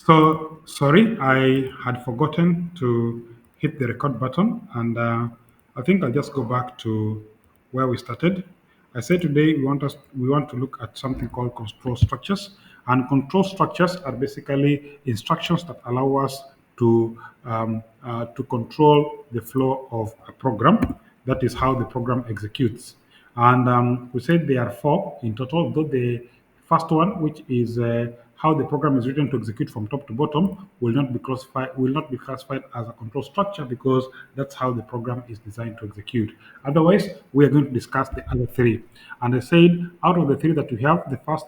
So sorry, I had forgotten to hit the record button, and I think I'll just go back to where we started. I said today we want to look at something called control structures, and control structures are basically instructions that allow us to control the flow of a program. That is how the program executes. And we said there are four in total, though the first one, which is how the program is written to execute from top to bottom, will not be classified as a control structure because that's how the program is designed to execute. Otherwise, we are going to discuss the other three. And I said out of the three that we have, the first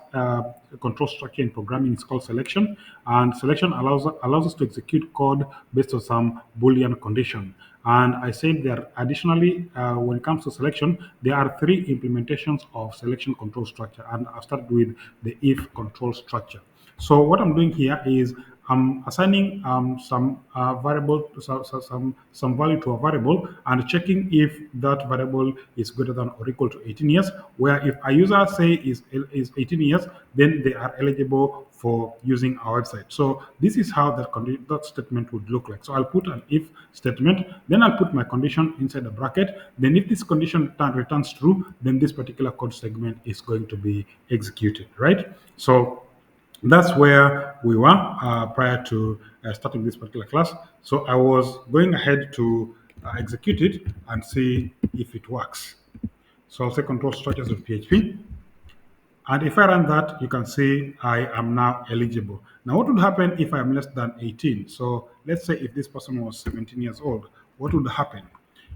control structure in programming is called selection, and selection allows us to execute code based on some Boolean condition. And I said that additionally, when it comes to selection, there are three implementations of selection control structure. And I'll start with the if control structure. So what I'm doing here is I'm assigning some variable, some value to a variable, and checking if that variable is greater than or equal to 18 years. Where if a user say is 18 years, then they are eligible for using our website. So this is how that statement would look like. So I'll put an if statement, then I'll put my condition inside the bracket. Then if this condition returns true, then this particular code segment is going to be executed, right? So that's where we were prior to starting this particular class. So I was going ahead to execute it and see if it works. So I'll say control structures of PHP. And if I run that, you can see I am now eligible. Now, what would happen if I am less than 18? So let's say if this person was 17 years old, what would happen?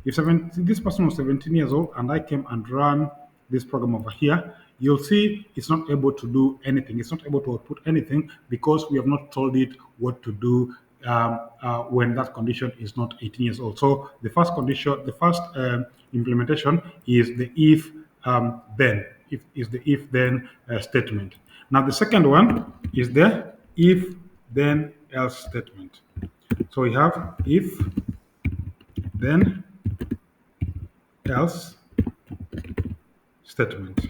If this person was 17 years old and I came and ran this program over here, you'll see it's not able to do anything. It's not able to output anything because we have not told it what to do when that condition is not 18 years old. So the first implementation is the if then. If is the if then statement. Now the second one is the if then else statement. So we have if then else statement.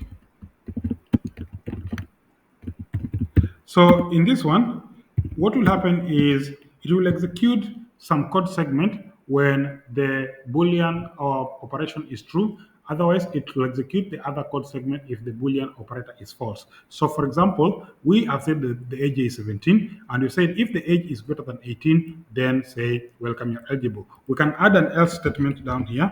So in this one, what will happen is it will execute some code segment when the Boolean or operation is true. Otherwise, it will execute the other code segment if the Boolean operator is false. So, for example, we have said that the age is 17, and we said if the age is greater than 18, then say, welcome, you're eligible. We can add an else statement down here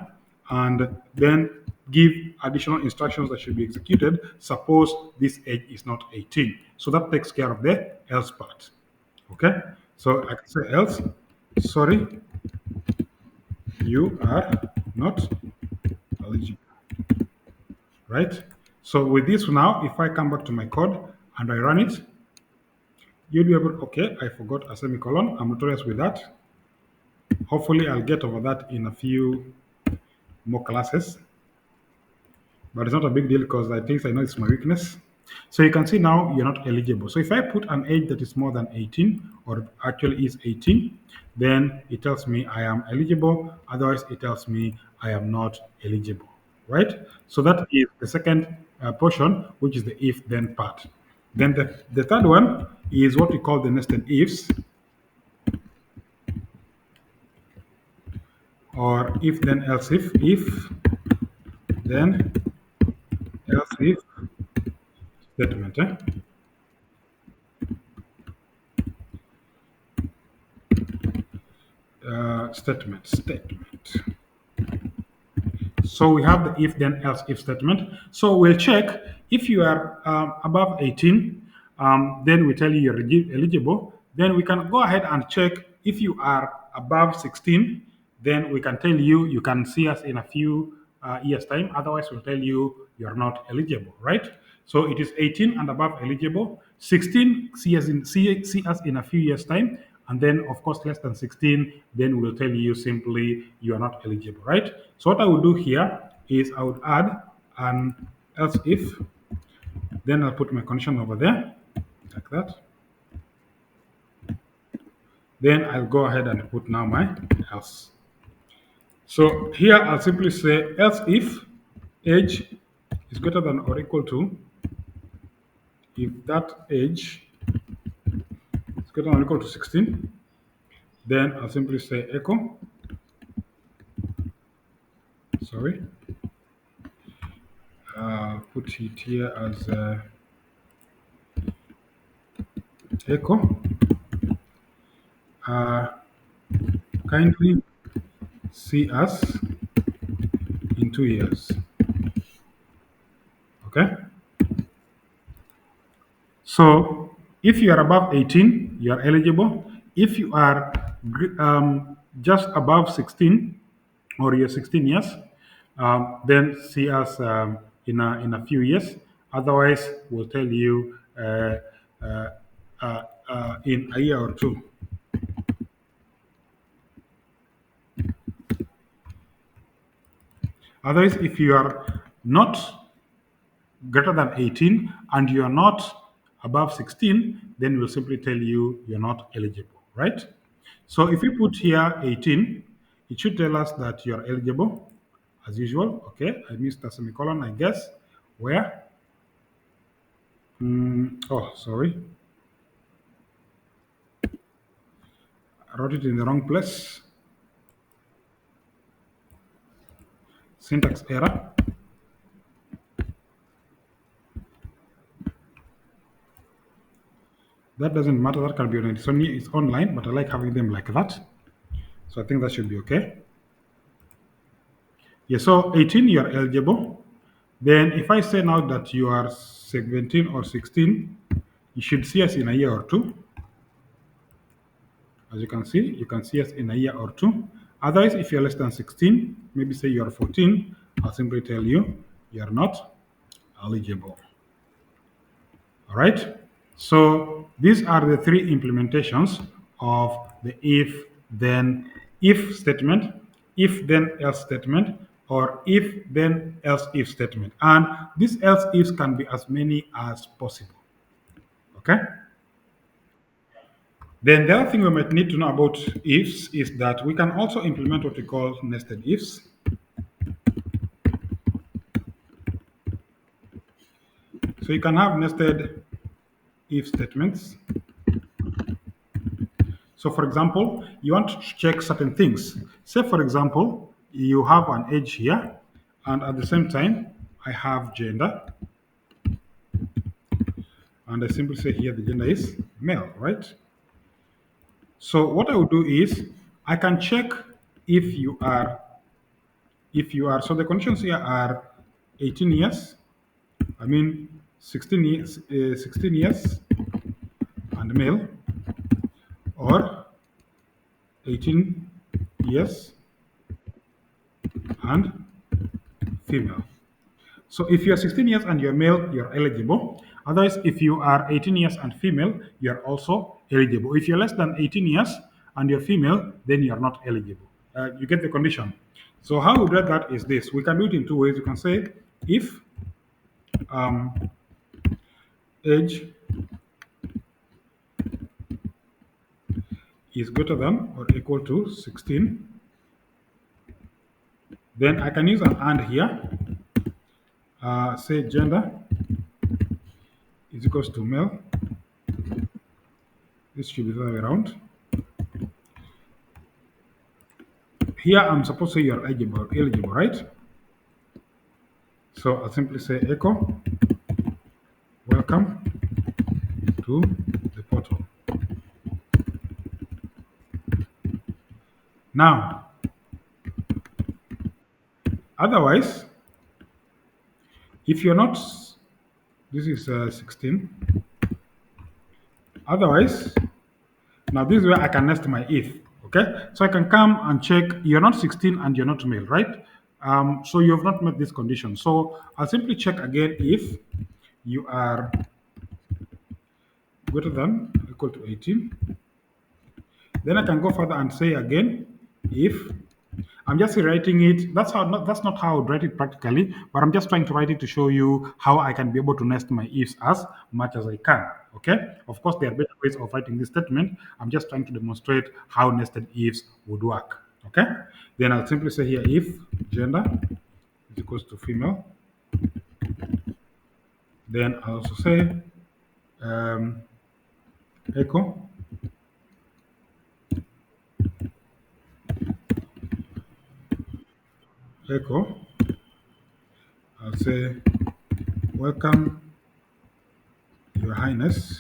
and then give additional instructions that should be executed. Suppose this age is not 18. So that takes care of the else part. Okay? So I can say else, sorry, you are not eligible. Right? So with this now, if I come back to my code and I run it, you'll be able, okay, I forgot a semicolon. I'm notorious with that. Hopefully I'll get over that in a few more classes. But it's not a big deal because I know it's my weakness. So you can see now you're not eligible. So if I put an age that is more than 18, or actually is 18, then it tells me I am eligible. Otherwise, it tells me I am not eligible. Right? So that is the second portion, which is the if then part. Then the third one is what we call the nested ifs, or if then else if then else if statement. Statement. So we have the if then else if statement. So we'll check if you are above 18, then we tell you you're eligible. Then we can go ahead and check if you are above 16, then we can tell you you can see us in a few years' time. Otherwise, we'll tell you you're not eligible, right? So it is 18 and above eligible. 16, see us in a few years' time. And then, of course, less than 16, then we'll tell you simply you are not eligible, right? So what I will do here is I would add an else if, then I'll put my condition over there, like that. Then I'll go ahead and put now my else. So here I'll simply say else if age is greater than or equal to, if that age is is greater than or equal to 16, then I'll simply say echo, sorry, put it here as echo, uh, kindly see us in 2 years. Okay? So if you are above 18, you are eligible. If you are just above 16 or you're 16 years, then see us in a few years. Otherwise, we'll tell you uh, in a year or two. Otherwise, if you are not greater than 18 and you are not above 16, then we'll simply tell you you're not eligible, right? So if you put here 18, it should tell us that you're eligible as usual. Okay, I missed a semicolon, I guess. Where? Oh, sorry. I wrote it in the wrong place. Syntax error. That doesn't matter. That can be on it. It's online, but I like having them like that. So I think that should be okay. Yeah, so 18, you are eligible. Then if I say now that you are 17 or 16, you should see us in a year or two. As you can see us in a year or two. Otherwise, if you're less than 16, maybe say you're 14, I'll simply tell you you're not eligible. All right. So these are the three implementations of the if statement, if then else statement, or if then else if statement. And these else ifs can be as many as possible. Okay. Then the other thing we might need to know about ifs is that we can also implement what we call nested ifs. So you can have nested if statements. So for example, you want to check certain things. Say for example, you have an age here, and at the same time, I have gender, and I simply say here the gender is male, right? So what I will do is I can check if you are so the conditions here are 18 years, I mean 16 years, 16 years and male, or 18 years and female. So if you're 16 years and you're male, you're eligible. Otherwise, if you are 18 years and female, you're also eligible. If you're less than 18 years and you're female, then you're not eligible. You get the condition. So how we do that is this. We can do it in two ways. You can say if um, age is greater than or equal to 16, then I can use an and here. Say gender is equals to male. This should be the other way around. Here I'm supposed to say you're eligible, right? So I'll simply say echo, welcome to the portal. Now, otherwise, if you're not, this is 16. Otherwise, now this is where I can nest my if. Okay, so I can come and check you're not 16 and you're not male, right? So you have not met this condition. So I'll simply check again if you are greater than or equal to 18. Then I can go further and say again if I'm just rewriting it. That's not how I would write it practically, but I'm just trying to write it to show you how I can be able to nest my ifs as much as I can. Okay. Of course, there are better ways of writing this statement. I'm just trying to demonstrate how nested ifs would work. Okay. Then I'll simply say here if gender is equals to female. Then I'll also say echo Echo. I'll say, welcome, Your Highness.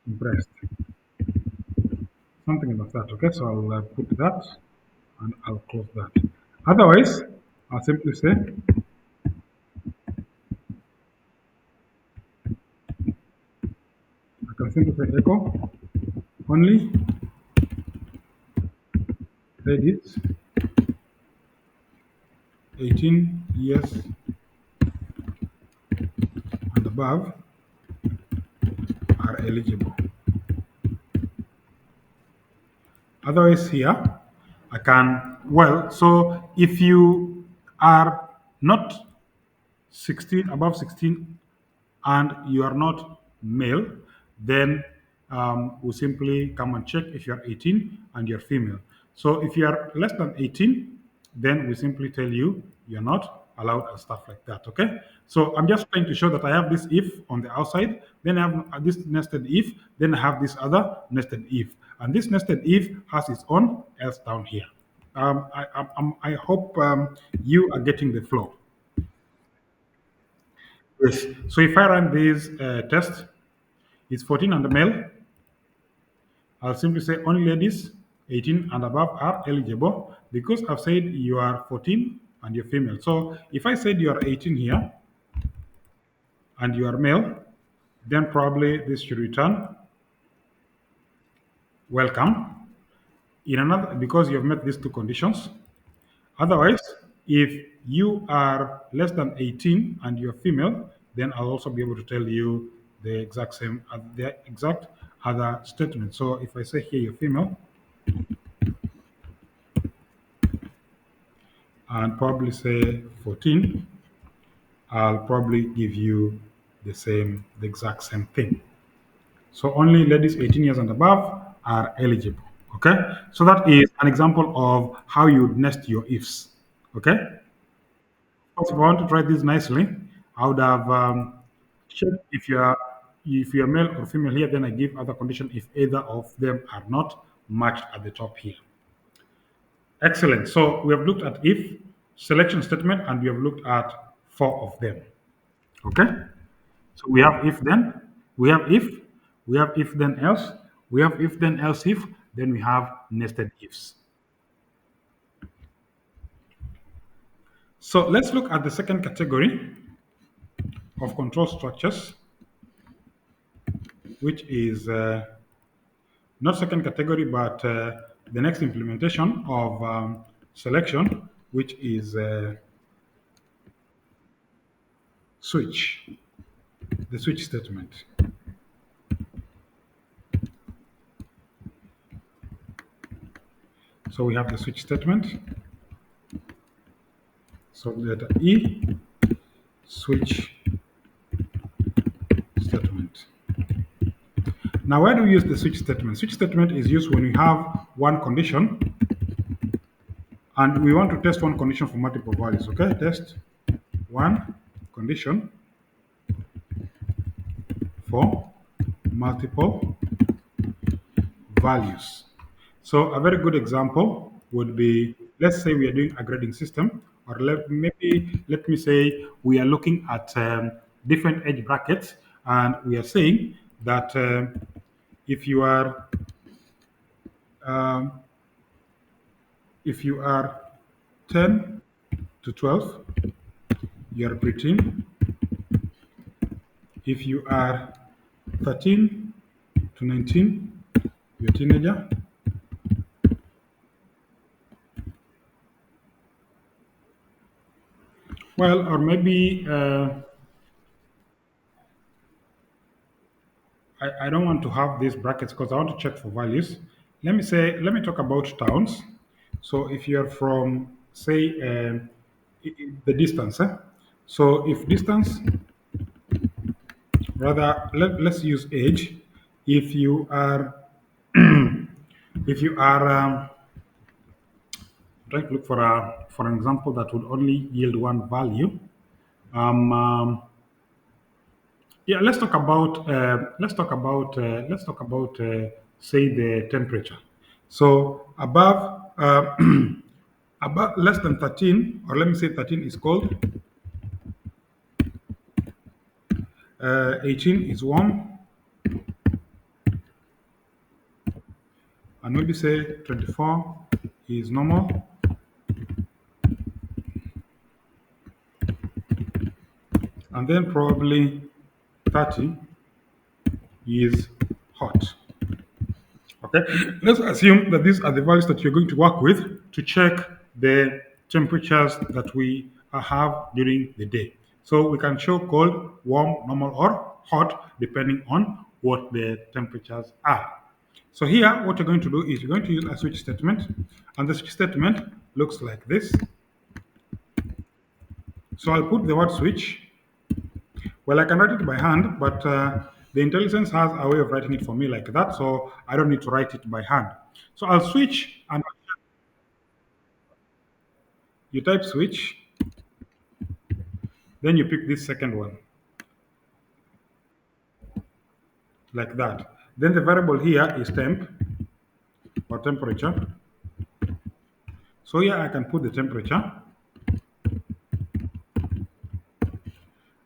Impressed. Something like that. Okay, so I'll put that and I'll close that. Otherwise, I'll simply say, I can simply say echo only ladies 18 years and above are eligible. Otherwise, here I can, well, so if you are not 16, above 16, and you are not male, then we simply come and check if you are 18 and you're female. So if you are less than 18, then we simply tell you you're not allowed and stuff like that. Okay. So I'm just trying to show that I have this if on the outside, then I have this nested if, then I have this other nested if. And this nested if has its own else down here. I hope you are getting the flow. Yes. So if I run this test, it's 14 and the male. I'll simply say only ladies 18 and above are eligible because I've said you are 14 and you're female. So if I said you are 18 here and you are male, then probably this should return welcome in another because you've met these two conditions. Otherwise, if you are less than 18 and you're female, then I'll also be able to tell you the exact other statement. So if I say here you're female and probably say 14, I'll probably give you the exact same thing. So only ladies 18 years and above are eligible. Okay. So that is an example of how you would nest your ifs. Okay. If I want to try this nicely, I would have checked if you are male or female here. Then I give other condition if either of them are not matched at the top here. Excellent. So we have looked at if selection statement and we have looked at four of them. Okay. So we have if then, we have if, we have if then else, we have if then else if, then we have nested ifs. So let's look at the second category of control structures, which is not second category, but the next implementation of selection, which is switch, the switch statement. So we have the switch statement. So letter E, switch statement. Now, why do we use the switch statement? Switch statement is used when we have one condition and we want to test one condition for multiple values. Okay, test one condition for multiple values. So a very good example would be, let's say we are doing a grading system, or let me say we are looking at different edge brackets, and we are saying that if you are um, if you are 10 to 12, you are preteen. If you are 13 to 19, you're a teenager. Well, or maybe I don't want to have these brackets because I want to check for values. Let me talk about towns. So if you're from, say, the distance, so if distance, rather, let's use age. If you are, if you are trying to look for an example that would only yield one value, um, um, Yeah, let's talk about say the temperature. So above above less than 13, or let me say 13 is cold, 18 is warm, and maybe say 24 is normal, and then probably 30 is hot. Okay, let's assume that these are the values that you're going to work with to check the temperatures that we have during the day. So we can show cold, warm, normal, or hot depending on what the temperatures are. So here, what you're going to do is you're going to use a switch statement, and the switch statement looks like this. So I'll put the word switch. Well, I can write it by hand, but the intelligence has a way of writing it for me like that, so I don't need to write it by hand. So I'll switch, and you type switch, then you pick this second one, like that. Then the variable here is temp or temperature. So here I can put the temperature,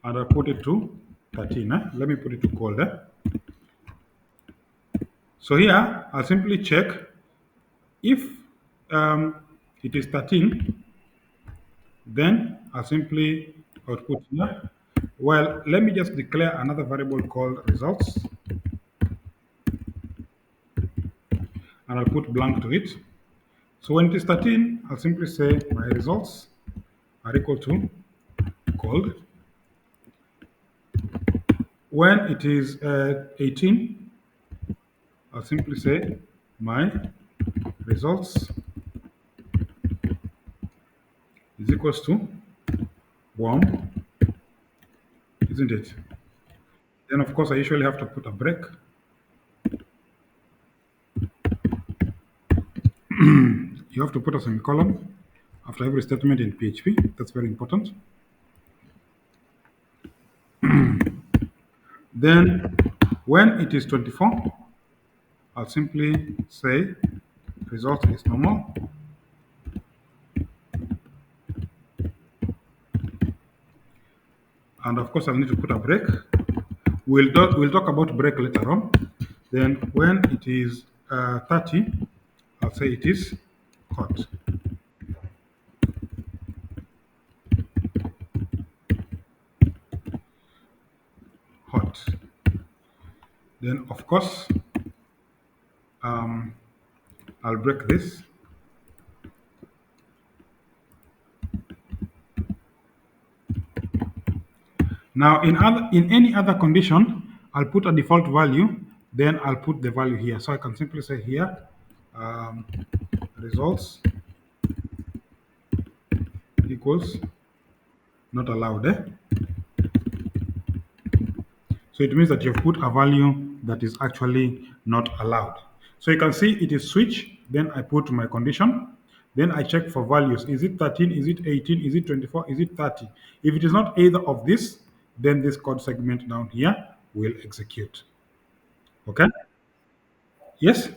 and I'll put it to 13. Let me put it to cold. So here I'll simply check if um, it is 13, then I'll simply output here. Well, let me just declare another variable called results, and I'll put blank to it. So when it is 13, I'll simply say my results are equal to cold. When it is 18, I'll simply say my results is equals to warm, isn't it? Then of course I usually have to put a break. You have to put a semicolon after every statement in PHP. That's very important. Then when it is 24, I'll simply say result is normal. And of course I'll need to put a break. We'll talk about break later on. Then when it is 30, I'll say it is hot. Hot. Then of course um, I'll break this. Now in any other condition, I'll put a default value. Then I'll put the value here. So I can simply say here um, results equals not allowed. So it means that you've put a value that is actually not allowed. So you can see it is switch, then I put my condition, then I check for values. Is it 13? Is it 18? Is it 24? Is it 30? If it is not either of this, then this code segment down here will execute. Okay? Yes?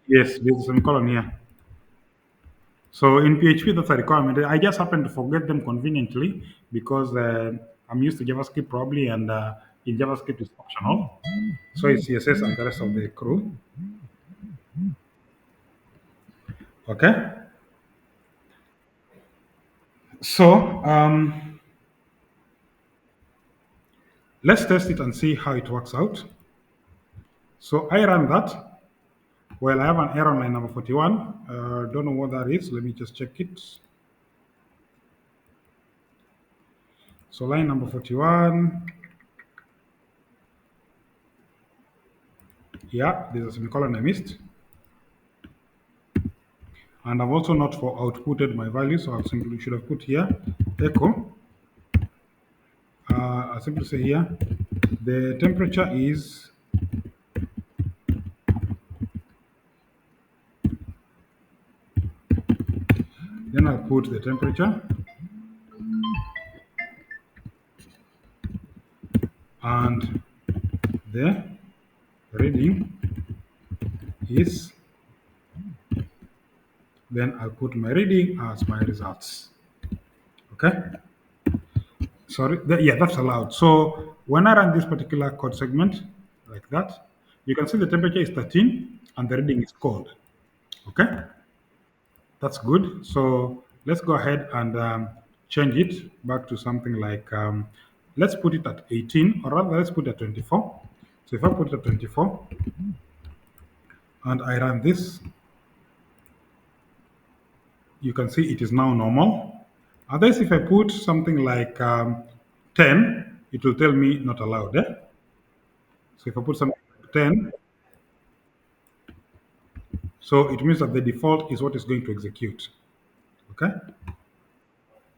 Yes, there's a semicolon here. So in PHP, that's a requirement. I just happen to forget them conveniently because I'm used to JavaScript probably, and in JavaScript it's optional. So it's CSS and the rest of the crew. Okay. So let's test it and see how it works out. So I run that. Well, I have an error on line number 41. Don't know what that is. Let me just check it. So line number 41. Yeah, there's a semicolon I missed. And I've also not for outputted my value, so I simply should have put here echo. I simply say here the temperature is then I'll put the temperature and the reading is, then I'll put my reading as my results. Okay. Sorry. Yeah, that's allowed. So when I run this particular code segment like that, you can see the temperature is 13 and the reading is cold. Okay. That's good. So let's go ahead and change it back to something like, let's put it at 18, or rather, let's put it at 24. So if I put it at 24 and I run this, you can see it is now normal. Otherwise, if I put something like 10, it will tell me not allowed. Eh? So if I put something like 10, so it means that the default is what is going to execute. Okay?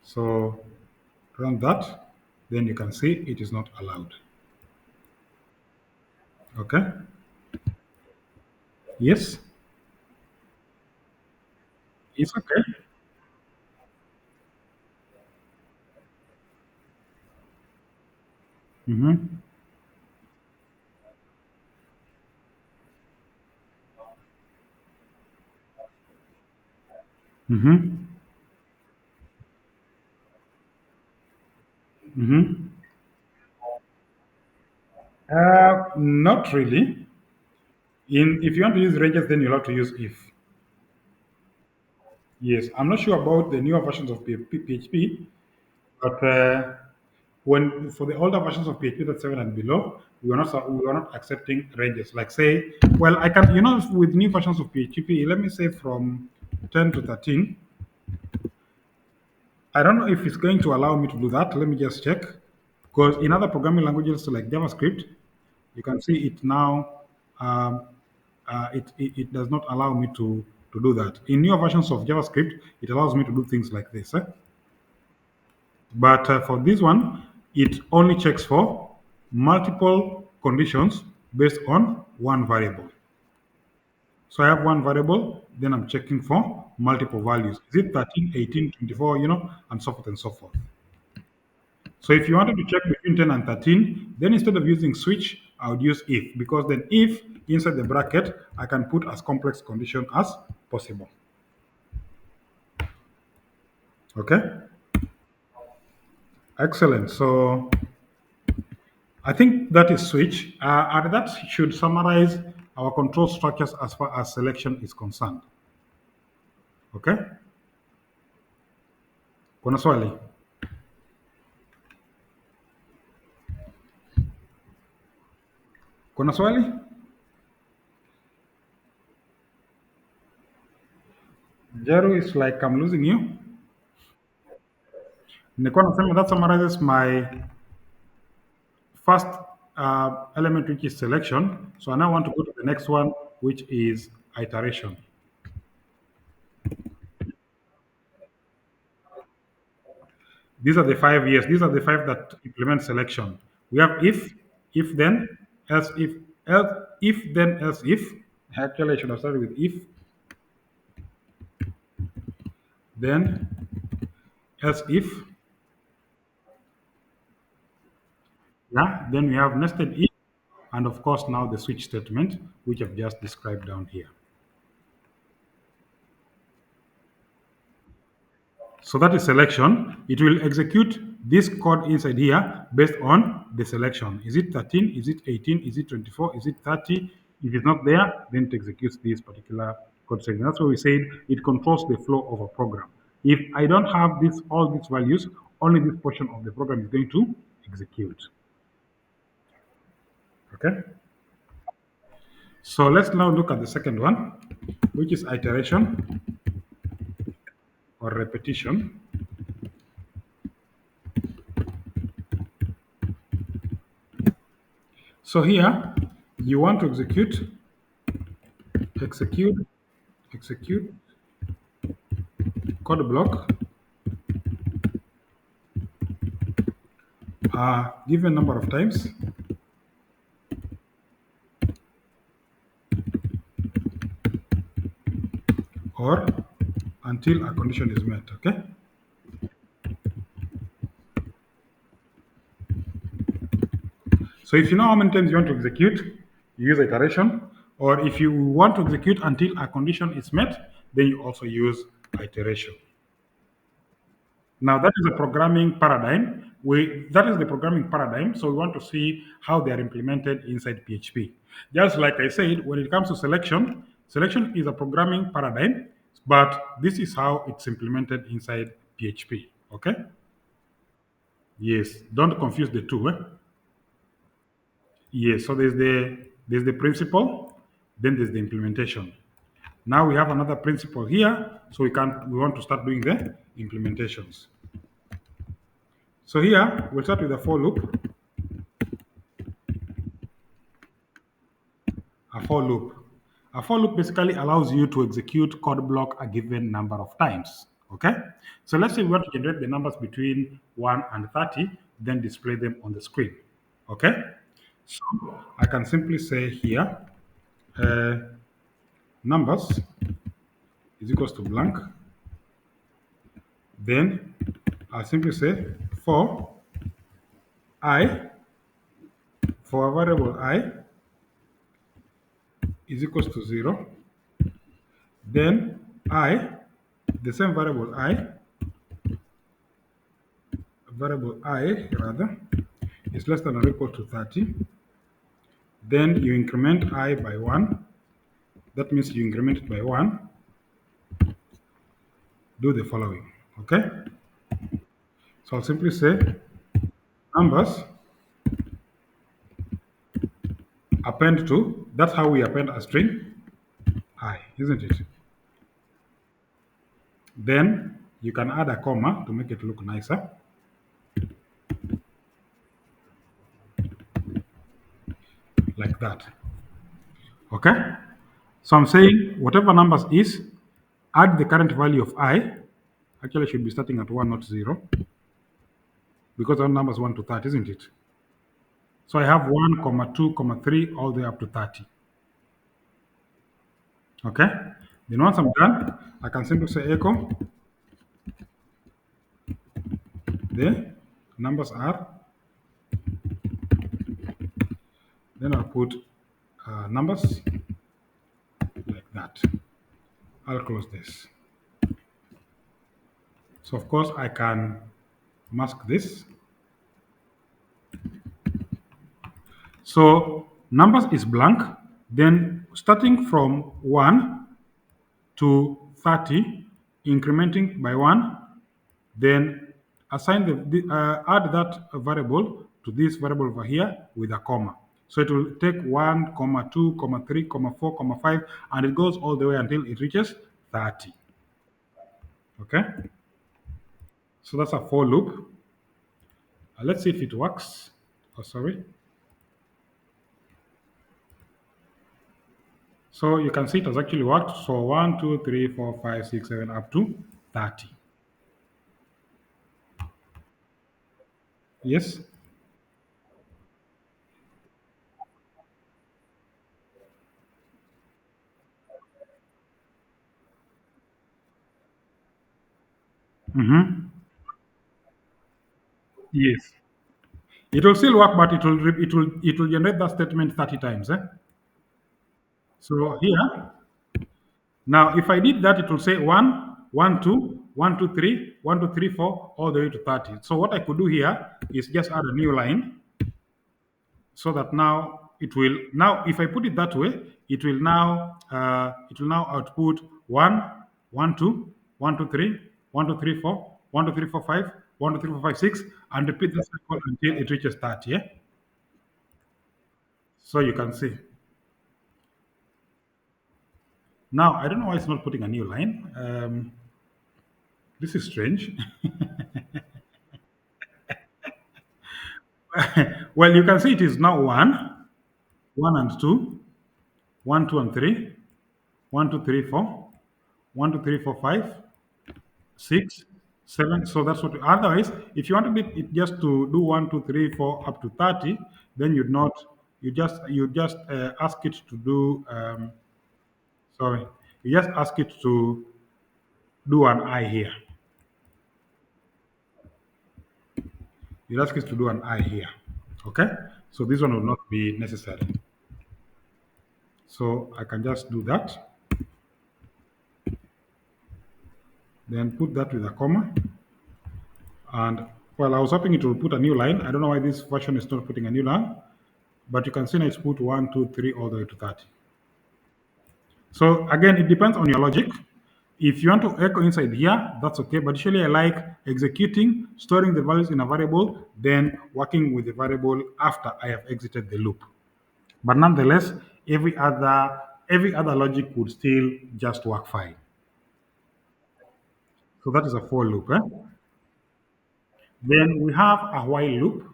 So run that, then you can see it is not allowed. Okay? Yes, it's okay. Mm-hmm. Mm-hmm. Mm-hmm. Not really. In If you want to use ranges, then you'll have to use if. Yes, I'm not sure about the newer versions of PHP, but when for the older versions of PHP that's 7 and below, we were not accepting ranges. Like say, well, I can, with new versions of PHP, let me say from 10 to 13. I don't know if it's going to allow me to do that. Let me just check. Because in other programming languages like JavaScript, you can see it now. Um, it does not allow me to do that. In newer versions of JavaScript, it allows me to do things like this. But for this one, it only checks for multiple conditions based on one variable. So I have one variable, then I'm checking for multiple values. Is it 13, 18, 24, and so forth and so forth. So if you wanted to check between 10 and 13, then instead of using switch, I would use if, because then if inside the bracket, I can put as complex condition as possible. Okay, excellent. So I think that is switch, and that should summarize our control structures as far as selection is concerned. Okay, kuna swali? Kuna swali? Jeru is like I'm losing you. Nilikuwa nasema that summarizes my first element, which is selection. So I now want to go to the next one, which is iteration. These are the 5 years. These are the five that implement selection. We have if then, else if then, else if. Actually, I should have started with if, then, else if. Yeah. Then we have nested if, and of course now the switch statement, which I've just described down here. So that is selection. It will execute this code inside here based on the selection. Is it 13? Is it 18? Is it 24? Is it 30? If it's not there, then it executes this particular code section. That's why we said it controls the flow of a program. If I don't have all these values, only this portion of the program is going to execute. Okay. So let's now look at the second one, which is iteration or repetition. So here you want to execute, execute code block given number of times or until a condition is met. Okay. So if you know how many times you want to execute, you use iteration. Or if you want to execute until a condition is met, then you also use iteration. Now that is a programming paradigm. That is the programming paradigm. So we want to see how they are implemented inside PHP. Just like I said, when it comes to selection, selection is a programming paradigm, but this is how it's implemented inside PHP. Okay? Yes. Don't confuse the two. Yes. So there's the principle, then there's the implementation. Now we have another principle here, so we want to start doing the implementations. So here we'll start with a for loop. A for loop. A for loop basically allows you to execute code block a given number of times. Okay? So let's say we want to generate the numbers between 1 and 30, then display them on the screen. Okay? So I can simply say here, uh, numbers is equals to blank. Then I'll simply say for I, for a variable I is equals to 0. Then I, the same variable I rather, is less than or equal to 30. Then you increment I by 1. That means you increment it by 1. Do the following. Okay? So I'll simply say numbers append to, that's how we append a string, I, isn't it? Then you can add a comma to make it look nicer, like that. Okay? So I'm saying whatever numbers is, add the current value of I. Actually, I should be starting at 1, not 0, because our numbers 1 to 30, isn't it? So I have 1, comma 2, comma 3, all the way up to 30. Okay? Then once I'm done, I can simply say echo. The numbers are, then I'll put numbers like that. I'll close this. So of course I can mask this. So numbers is blank. Then starting from 1 to 30, incrementing by 1, then assign add that variable to this variable over here with a comma. So it will take 1, comma 2, comma 3, comma 4, comma 5, and it goes all the way until it reaches 30. Okay? So that's a for loop. Let's see if it works. Oh, sorry. So you can see it has actually worked. So 1, 2, 3, 4, 5, 6, 7, up to 30. Yes? Mm-hmm. Yes. It will still work, but it will generate that statement 30 times. So here, now if I did that, it will say 1, 1, 2, 1, 2, 3, 1, 2, 3, 4, all the way to 30. So what I could do here is just add a new line so that now it will, now if I put it that way, it will now output 1, 1, 2, 1, 2, 3, 1, 2, 3, 4, 1, 2, 3, 4, 5, 1, 2, 3, 4, 5, 6, and repeat the cycle until it reaches 30. Yeah? So you can see. Now I don't know why it's not putting a new line. This is strange. Well, you can see it is now 1, 1 and 2, 1, 2 and 3, 1, 2, 3, 4, 1, 2, 3, 4, 5, 6, 7. So that's what. Otherwise, if you wanted it just to do 1, 2, 3, 4 up to 30, then you'd not. You just ask it to do. Sorry, you just ask it to do an I here. You ask it to do an I here. Okay. So this one will not be necessary. So I can just do that, then put that with a comma. And well, I was hoping it will put a new line. I don't know why this version is not putting a new line, but you can see now it's put 1, 2, 3 all the way to 30. So again, it depends on your logic. If you want to echo inside here, that's okay. But usually I like executing, storing the values in a variable, then working with the variable after I have exited the loop. But nonetheless, every other logic would still just work fine. So that is a for loop. Eh? Then we have a while loop.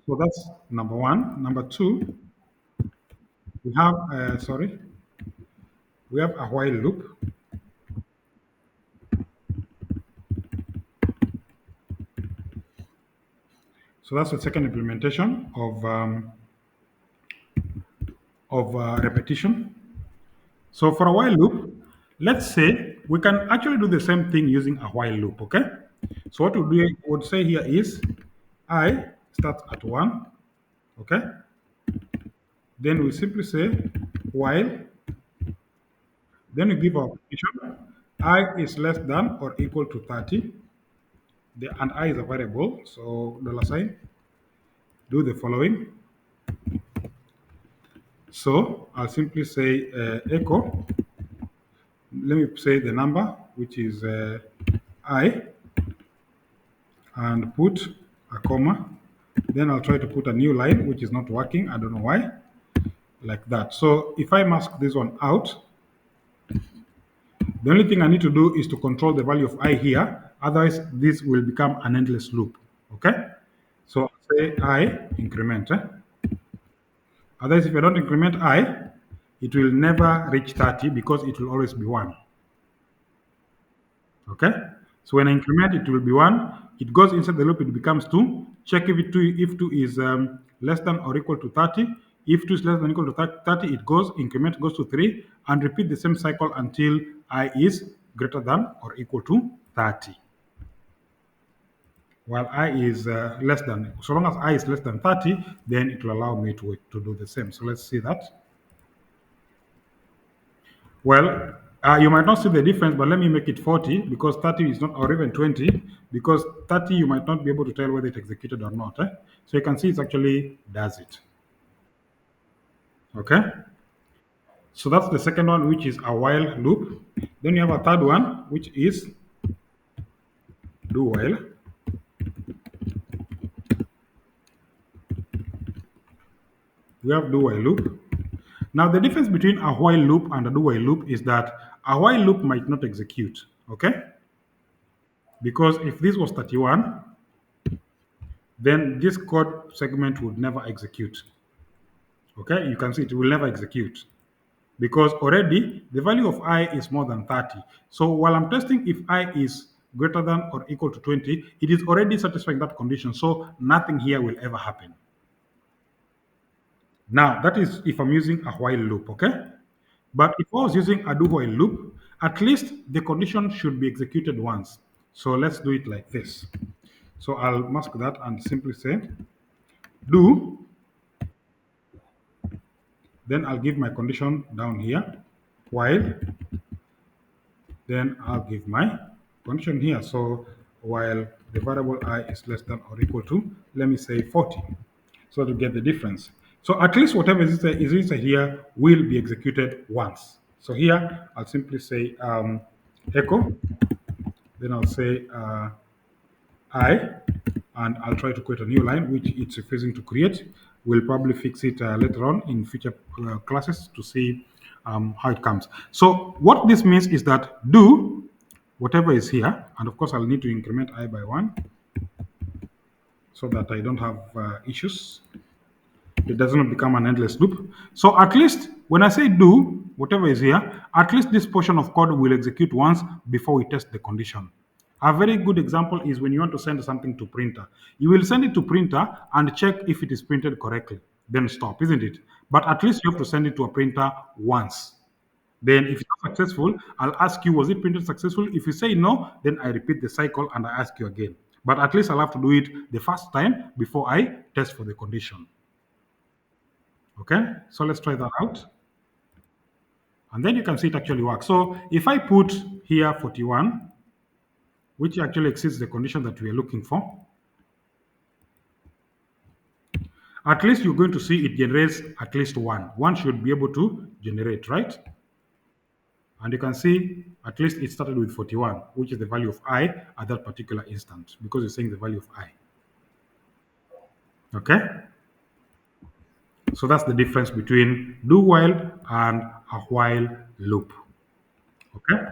So that's number one. Number two, we have we have a while loop. So that's the second implementation of repetition. So for a while loop, let's say we can actually do the same thing using a while loop. Okay. So what we would say here is I starts at 1. Okay. Then we simply say while. Then we give our condition. I is less than or equal to 30. And I is a variable. So dollar sign. Do the following. So I'll simply say echo. Let me say the number, which is I, and put a comma. Then I'll try to put a new line, which is not working. I don't know why. Like that. So if I mask this one out, the only thing I need to do is to control the value of I here. Otherwise, this will become an endless loop. Okay? So I'll say I increment. Otherwise, if I don't increment I, it will never reach 30 because it will always be 1. Okay? So when I increment, it will be 1. It goes inside the loop, it becomes 2. Check if 2 is less than or equal to 30. If 2 is less than or equal to 30, it goes, increment goes to 3, and repeat the same cycle until I is greater than or equal to 30. While I is less than, so long as I is less than 30, then it will allow me to do the same. So let's see that. Well, you might not see the difference, but let me make it 40 because 30 is not, or even 20, because 30 you might not be able to tell whether it executed or not. So you can see it actually does it. Okay? So that's the second one, which is a while loop. Then you have a third one, which is do while. We have do while loop. Now, the difference between a while loop and a do while loop is that a while loop might not execute. Okay? Because if this was 31, then this code segment would never execute. Okay, you can see it will never execute because already the value of I is more than 30. So while I'm testing if I is greater than or equal to 20, it is already satisfying that condition. So nothing here will ever happen. Now, that is if I'm using a while loop, okay? But if I was using a do while loop, at least the condition should be executed once. So let's do it like this. So I'll mask that and simply say do, then I'll give my condition down here, while, then I'll give my condition here. So while the variable I is less than or equal to, let me say 40. So to get the difference. So at least whatever is inside here will be executed once. So here I'll simply say echo, then I'll say I, and I'll try to create a new line, which it's refusing to create. We'll probably fix it later on in future classes to see how it comes. So what this means is that do whatever is here, and of course I'll need to increment I by 1 so that I don't have issues. It does not become an endless loop. So at least when I say do whatever is here, at least this portion of code will execute once before we test the condition. A very good example is when you want to send something to printer. You will send it to printer and check if it is printed correctly. Then stop, isn't it? But at least you have to send it to a printer once. Then if it's not successful, I'll ask you, was it printed successful? If you say no, then I repeat the cycle and I ask you again. But at least I'll have to do it the first time before I test for the condition. Okay, so let's try that out. And then you can see it actually works. So if I put here 41, which actually exceeds the condition that we are looking for, at least you're going to see it generates at least one. One should be able to generate, right? And you can see at least it started with 41, which is the value of I at that particular instant, because you're saying the value of I. Okay? So that's the difference between do while and a while loop. Okay?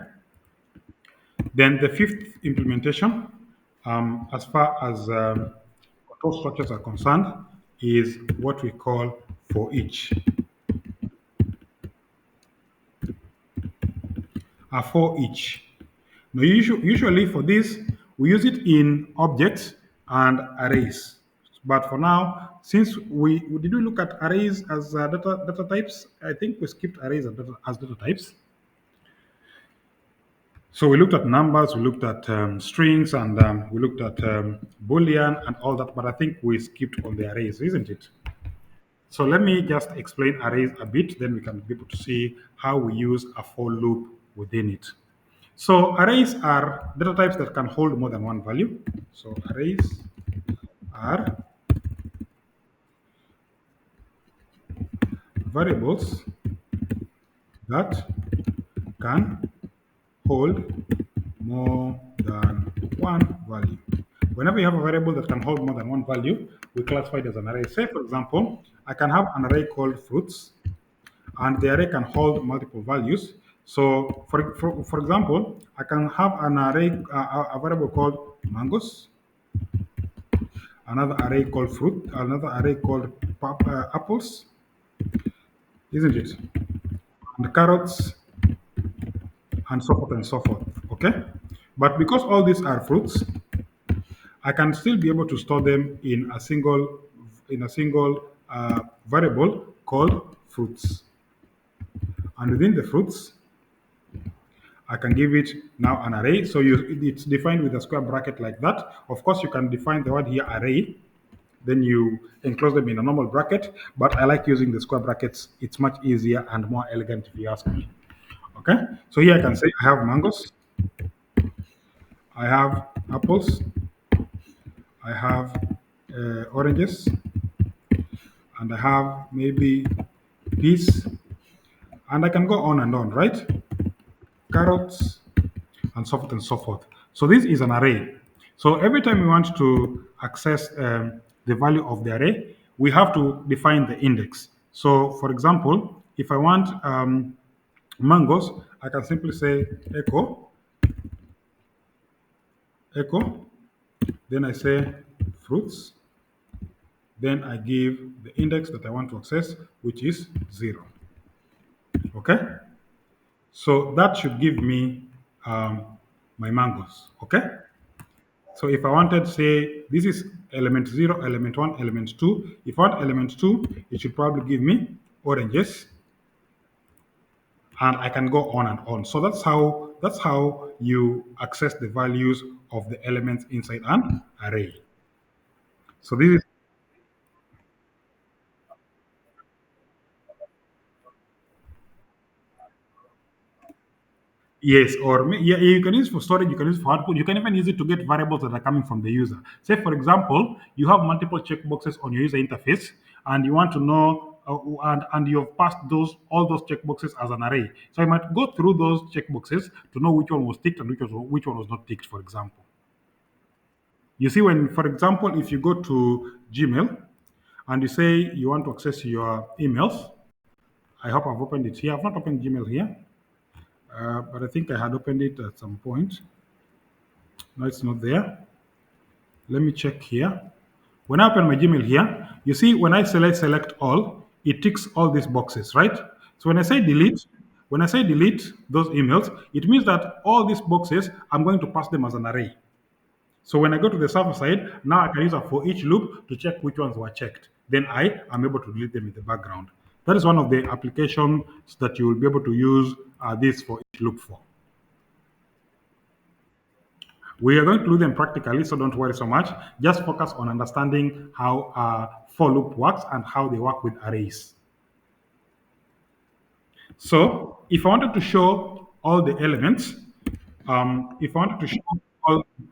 Then the fifth implementation, as far as control structures are concerned, is what we call for each. A for each. Now, usually for this, we use it in objects and arrays. But for now, since did we look at arrays as data types? I think we skipped arrays as data types. So we looked at numbers, we looked at strings, and we looked at boolean and all that. But I think we skipped on the arrays, isn't it? So let me just explain arrays a bit, then we can be able to see how we use a for loop within it. So arrays are data types that can hold more than one value. So arrays are variables that can hold more than one value. Whenever you have a variable that can hold more than one value, we classify it as an array. Say, for example, I can have an array called fruits, and the array can hold multiple values. So, for example, I can have an array, a variable called mangoes, another array called fruit, another array called apples, isn't it? And carrots, and so forth and so forth. Okay, but because all these are fruits, I can still be able to store them in a single variable called fruits. And within the fruits, I can give it now an array. So it's defined with a square bracket like that. Of course, you can define the word here array. Then you enclose them in a normal bracket. But I like using the square brackets. It's much easier and more elegant if you ask me. Okay. So here I can say I have mangoes. I have apples. I have oranges. And I have maybe peas. And I can go on, right? Carrots, and so forth and so forth. So this is an array. So every time we want to access the value of the array, we have to define the index. So for example, if I want mangoes, I can simply say echo, then I say fruits, then I give the index that I want to access, which is 0. Okay? So that should give me um, my mangoes. Okay? So if I wanted, say, this is element 0, element 1, element 2. If I want element 2, it should probably give me oranges, and I can go on and on. So that's how you access the values of the elements inside an array. So this is yes, or yeah, you can use it for storage, you can use it for output, you can even use it to get variables that are coming from the user. Say, for example, you have multiple checkboxes on your user interface, and you want to know, and you've passed all those checkboxes as an array. So I might go through those checkboxes to know which one was ticked and which one was not ticked, for example. You see, when, for example, if you go to Gmail and you say you want to access your emails, I hope I've opened it here. I've not opened Gmail here, but I think I had opened it at some point. No, it's not there. Let me check here. When I open my Gmail here, you see when I select all, it ticks all these boxes, right? So when I say delete those emails, it means that all these boxes, I'm going to pass them as an array. So when I go to the server side, now I can use a for each loop to check which ones were checked. Then I am able to delete them in the background. That is one of the applications that you will be able to use this for each loop for. We are going to do them practically, so don't worry so much. Just focus on understanding how for loop works and how they work with arrays. So if I wanted to show all the elements, if I wanted to show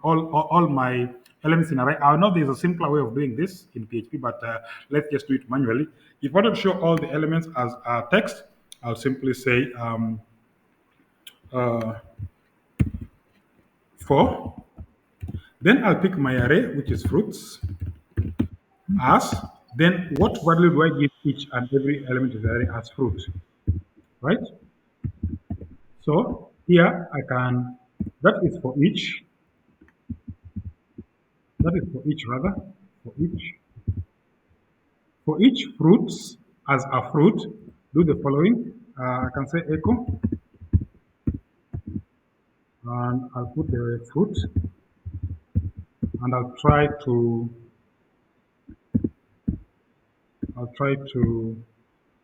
all my elements in array, I know there's a simpler way of doing this in PHP, but let's just do it manually. If I wanted to show all the elements as text, I'll simply say uh, for. Then I'll pick my array, which is fruits, as. Then what value do I give each and every element of the array as fruit, right? So here I can, that is for each, that is for each rather, for each. For each fruits as a fruit, do the following. I can say echo, and I'll put the fruit, and I'll try to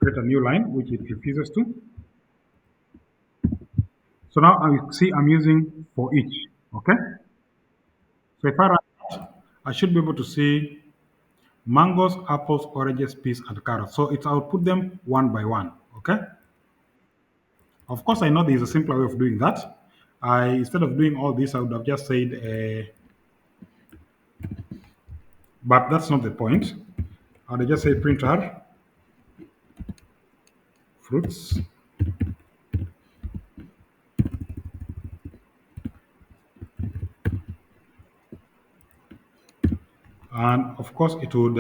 create a new line which it refuses to. So now I see I'm using for each. Okay. So if I run that, I should be able to see mangoes, apples, oranges, peas, and carrots. So it's I'll put them one by one. Okay. Of course, I know there is a simpler way of doing that. I instead of doing all this, I would have just said, but that's not the point. I would just say printer fruits, and of course it would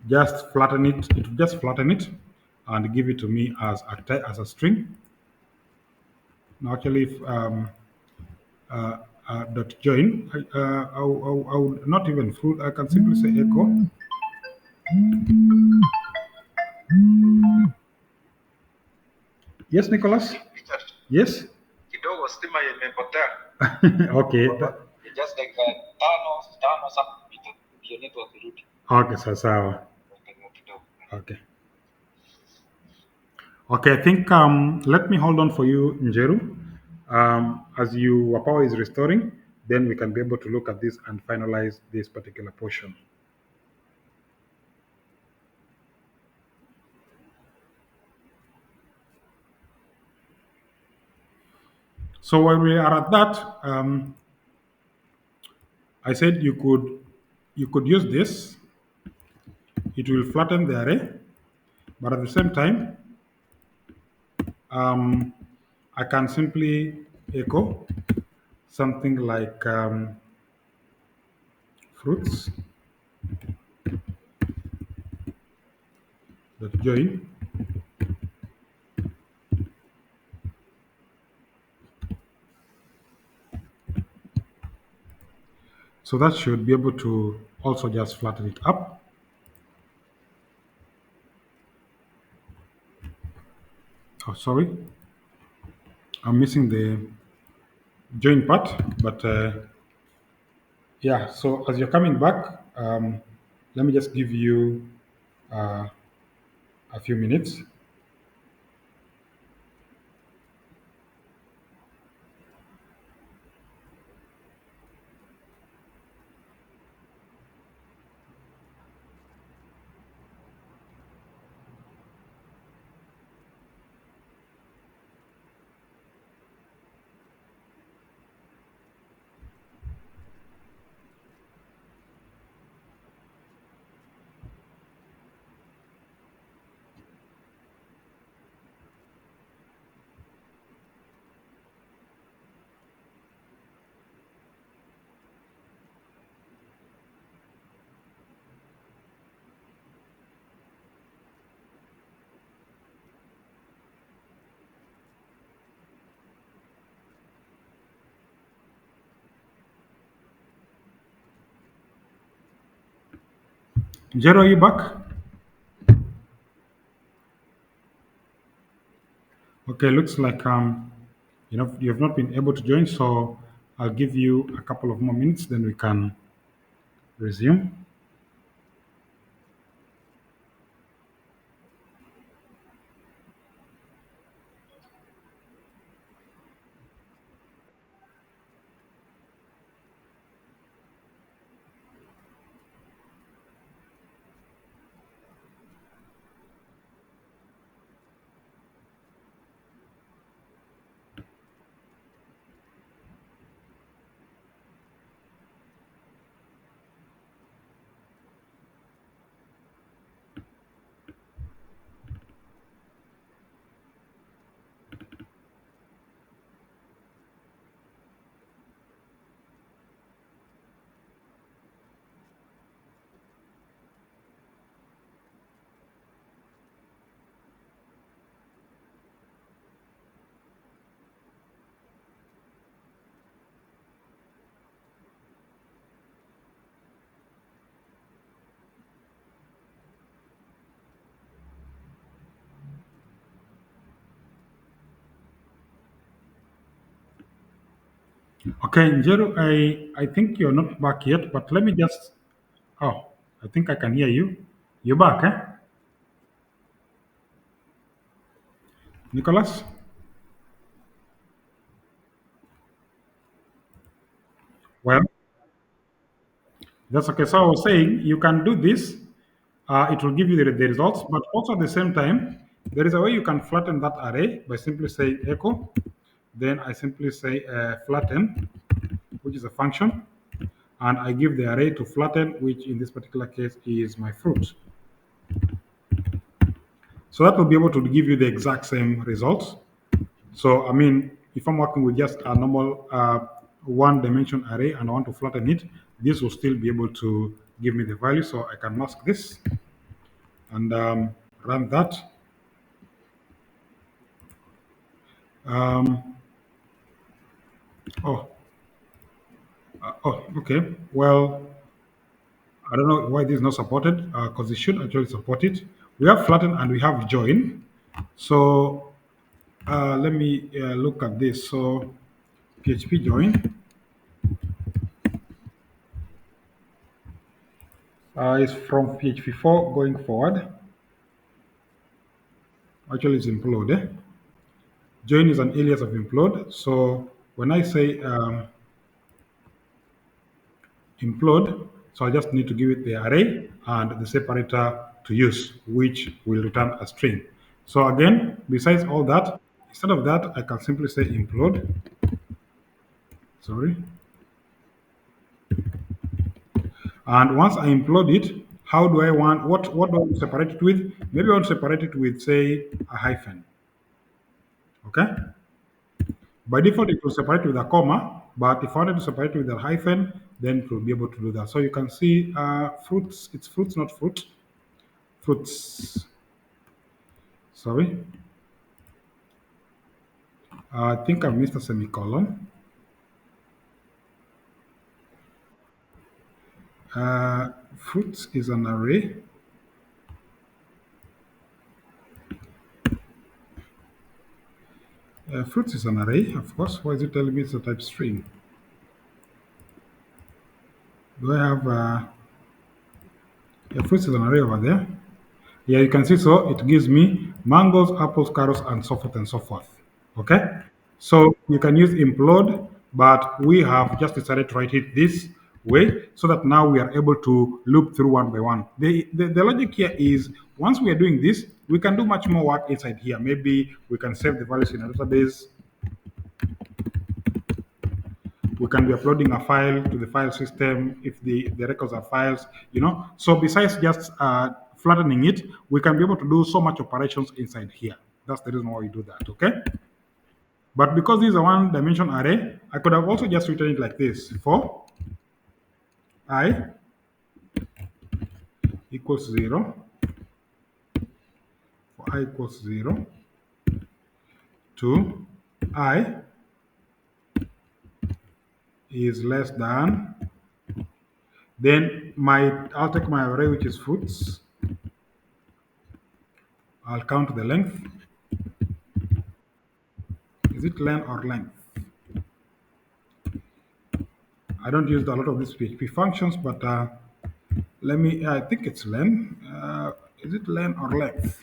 just flatten it. It would just flatten it and give it to me as as a string. Now, actually, if, dot join, I would not even fruit. I can simply say echo. Yes, Nicholas. Yes. Kidogo stima imepotea. Okay. It's just like tano something ndio network irudi. Okay, sawa. Kidogo. Okay. Okay, I think let me hold on for you, Njeru. As your power is restoring, then we can be able to look at this and finalize this particular portion. So while we are at that, I said you could use this. It will flatten the array, but at the same time, um, I can simply echo something like fruits dot join. So that should be able to also just flatten it up. Oh, sorry, I'm missing the join part, but yeah. So as you're coming back, let me just give you uh, a few minutes. Jero, are you back? Okay, looks like you have not been able to join, so I'll give you a couple of more minutes, then we can resume. Okay, Njero, I think you're not back yet, but let me just. Oh, I think I can hear you. You're back, eh? Nicholas? Well, that's okay. So I was saying you can do this. It will give you the results, but also at the same time, there is a way you can flatten that array by simply saying echo. Then I simply say flatten, which is a function, and I give the array to flatten, which in this particular case is my fruit. So that will be able to give you the exact same results. So, I mean, if I'm working with just a normal one dimension array and I want to flatten it, this will still be able to give me the value. So I can mask this and run that. Um, oh, okay. Well, I don't know why this is not supported because it should actually support it. We have flatten and we have join. So let me look at this. So PHP join is from PHP 4 going forward. Actually, it's implode. Eh? Join is an alias of implode. So when I say implode, so I just need to give it the array and the separator to use, which will return a string. So again, besides all that, instead of that, I can simply say implode. Sorry. And once I implode it, how do I want, what do I want to separate it with? Maybe I want to separate it with, say, a hyphen. Okay? By default, it will separate with a comma, but if I wanted to separate with a hyphen, then it will be able to do that. So you can see fruits, it's fruits, not fruit. Fruits, sorry. I think I've missed a semicolon. Fruits is an array. Fruits is an array, of course. Why is it telling me it's a type string? Do I have fruits is an array over there? Yeah, you can see so it gives me mangoes, apples, carrots, and so forth and so forth. Okay? So you can use implode, but we have just decided to write it this way so that now we are able to loop through one by one. The logic here is once we are doing this, we can do much more work inside here. Maybe we can save the values in a database. We can be uploading a file to the file system if the records are files, you know. So besides just flattening it, we can be able to do so much operations inside here. That's the reason why we do that, okay? But because this is a one dimension array, I could have also just written it like this. For I equals 0, for I equals 0 to I is less than, then I'll take my array which is fruits. I'll count the length. Is it len or length? I don't use a lot of these PHP functions, but I think it's len. Is it len or length?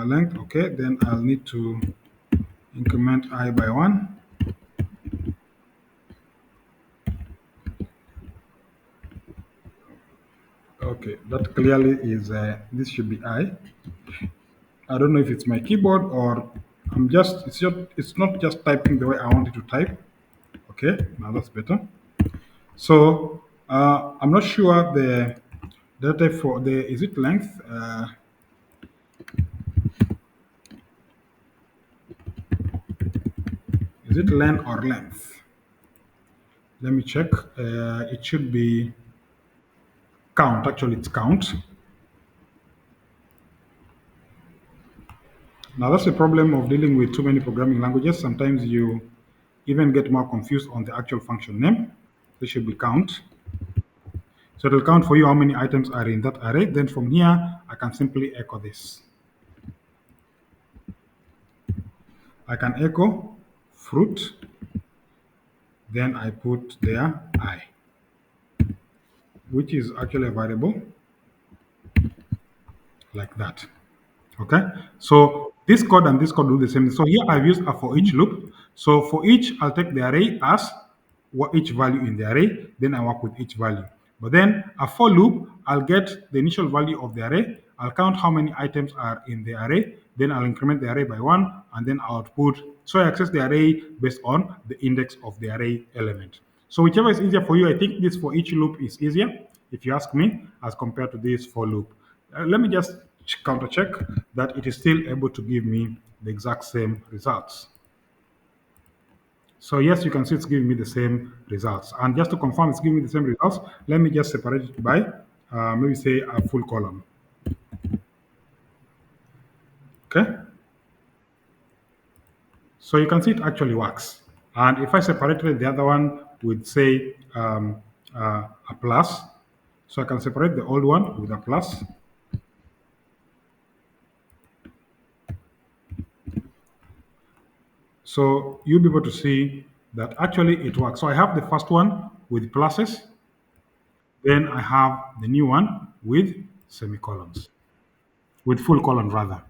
Length, okay, then I'll need to increment I by 1. Okay, that clearly is, this should be I. I don't know if it's my keyboard or it's not just typing the way I want it to type. Okay, now that's better. So I'm not sure the data for the, is it length? Is it len or length? Let me check. It should be count. Actually, it's count. Now that's the problem of dealing with too many programming languages. Sometimes you even get more confused on the actual function name. This should be count. So it will count for you how many items are in that array. Then from here, I can simply echo this. I can echo fruit. Then I put there I, which is actually a variable like that. Okay, so this code and this code do the same. So here I've used a for each loop. So for each, I'll take the array as what each value in the array, then I work with each value. But then a for loop, I'll get the initial value of the array, I'll count how many items are in the array, then I'll increment the array by one, and then output. So I access the array based on the index of the array element. So whichever is easier for you, I think this for each loop is easier, if you ask me, as compared to this for loop. Let me just counter check that it is still able to give me the exact same results. So yes, you can see it's giving me the same results. And just to confirm it's giving me the same results, let me just separate it by maybe say a full column. Okay. So you can see it actually works. And if I separated the other one with say a plus, so I can separate the old one with a plus. So you'll be able to see that actually it works. So I have the first one with pluses, then I have the new one with semicolons, with full colon rather.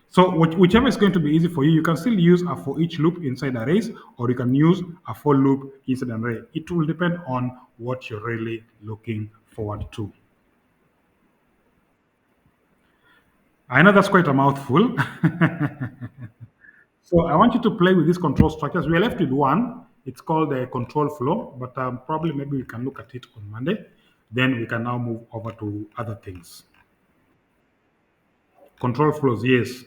So whichever is going to be easy for you, you can still use a for each loop inside arrays, or you can use a for loop inside an array. It will depend on what you're really looking forward to. I know that's quite a mouthful. So I want you to play with these control structures. We are left with one. It's called the control flow, but probably maybe we can look at it on Monday. Then we can now move over to other things. Control flows, yes.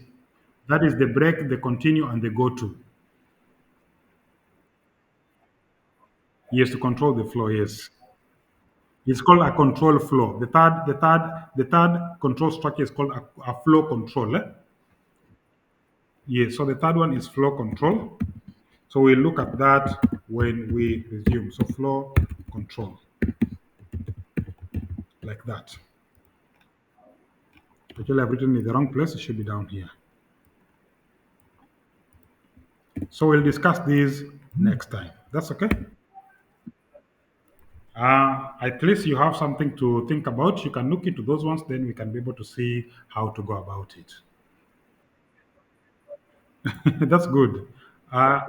That is the break, the continue, and the go to. Yes, to control the flow, yes. It's called a control flow. The third control structure is called a flow control. Yes, so the third one is flow control. So we'll look at that when we resume. So flow control, like that. Actually, I've written in the wrong place. It should be down here. So we'll discuss these next time. That's okay. At least you have something to think about. You can look into those ones, then we can be able to see how to go about it. That's good. Uh,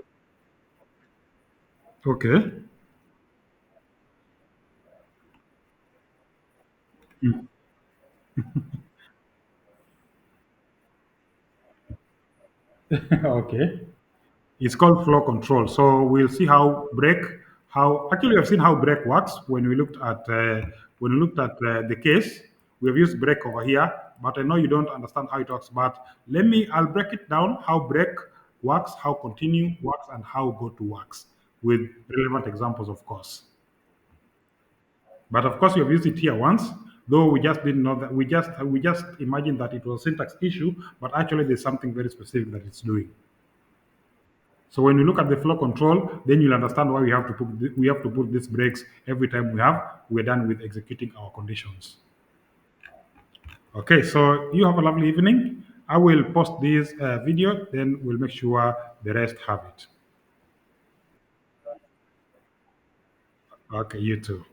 okay. Okay. It's called flow control. So we'll see how break, how actually we have seen how break works when we looked at the case. We have used break over here, but I know you don't understand how it works. But I'll break it down how break works, how continue works, and how go to works with relevant examples, of course. But of course, we have used it here once, though we just didn't know that. We just imagined that it was a syntax issue, but actually there's something very specific that it's doing. So when you look at the flow control, then you'll understand why we have to put these breaks every time we're done with executing our conditions. Okay, so you have a lovely evening. I will post this video, then we'll make sure the rest have it. Okay, you too.